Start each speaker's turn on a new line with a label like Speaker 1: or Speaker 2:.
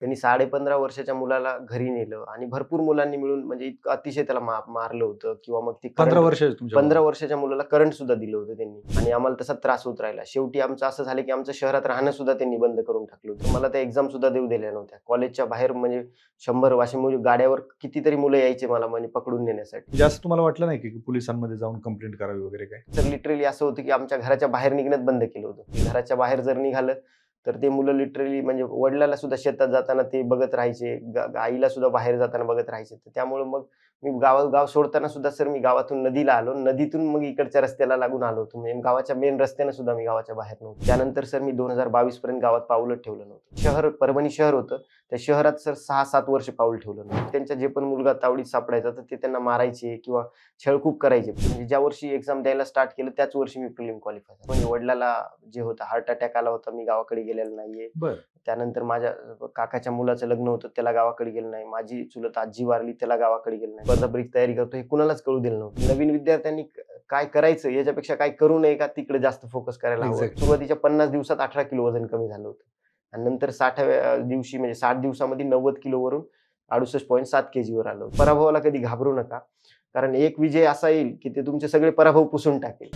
Speaker 1: त्यांनी 15.5 वर्षाच्या मुलाला घरी नेलं आणि भरपूर मुलांनी मिळून म्हणजे इतकं अतिशय त्याला मारलं होतं किंवा मग ती
Speaker 2: 15
Speaker 1: करंट
Speaker 2: वर्ष तुमच्या
Speaker 1: 15
Speaker 2: मुलाला.
Speaker 1: वर्षाच्या मुलाला करंट सुद्धा दिलं होतं त्यांनी आणि आम्हाला तसा त्रास होत राहिला. शेवटी आमचं असं झालं, की आमचं शहरात राहणं सुद्धा त्यांनी बंद करून टाकलं होतं. मला त्या एक्झाम सुद्धा देऊ दिल्या नव्हत्या. कॉलेजच्या बाहेर म्हणजे 100 अशी मुलं गाड्यावर कितीतरी मुलं यायचे मला म्हणजे पकडून नेण्यासाठी.
Speaker 2: म्हणजे असं तुम्हाला वाटलं नाही की पोलिसांमध्ये जाऊन कंप्लेंट करावी वगैरे काय?
Speaker 1: तर लिटरली असं होतं, की आमच्या घराच्या बाहेर निघणंच बंद केलं होतं. घराच्या बाहेर जर निघालं, तर ते मुलं लिटरली म्हणजे वडिलाला सुद्धा शेतात जाताना ते बघत राहायचे. आईला सुद्धा बाहेर जाताना बघत राहायचे. तर त्यामुळं मग मी गाव सोडताना सुद्धा सर मी गावातून नदीला आलो. नदीतून मग इकडच्या रस्त्याला लागून आलो होतो. म्हणजे गावाच्या मेन रस्त्याने सुद्धा मी गावाच्या बाहेर नव्हतो. त्यानंतर सर मी 2022 पर्यंत गावात पाऊलच ठेवलं नव्हतं. परभणी शहर होतं. त्या शहरात सर 6-7 वर्ष पाऊल ठेवलं नव्हतं. त्यांच्या जे पण मुलगा तावडीत सापडायचा, तर ते त्यांना मारायचे किंवा छळ खूप करायचे. म्हणजे ज्या वर्षी एक्झाम द्यायला स्टार्ट केलं त्याच वर्षी मी प्रिलिम क्वालिफाय झालो. म्हणजे वडिलाला जे होतं हार्ट अटॅक आला होता. मी गावाकडे गेलेलो नाहीये.
Speaker 2: बरं.
Speaker 1: त्यानंतर माझ्या काकाच्या मुलाचं लग्न होतं, त्याला गावाकडे गेलो नाही. माझी चुलत आजी वारली, त्याला गावाकडे गेलो नाही. स्पर्धा परीक्षा तयारी करतो हे कुणालाच कळू दिलं नव्हतं. नवीन विद्यार्थ्यांनी काय करायचं याच्यापेक्षा काय करू नये का तिकडे जास्त फोकस करायला हवं.
Speaker 2: एक्झॅक्टली.
Speaker 1: सुरुवातीच्या 50 दिवसात 18 किलो वजन कमी झालं होतं आणि नंतर 60व्या दिवशी म्हणजे 60 दिवसामध्ये 90 किलोवरून 68.7 केजीवर आलं. पराभवाला कधी घाबरू नका. कारण एक विजय असा येईल, की ते तुमचे सगळे पराभव पुसून टाकेल.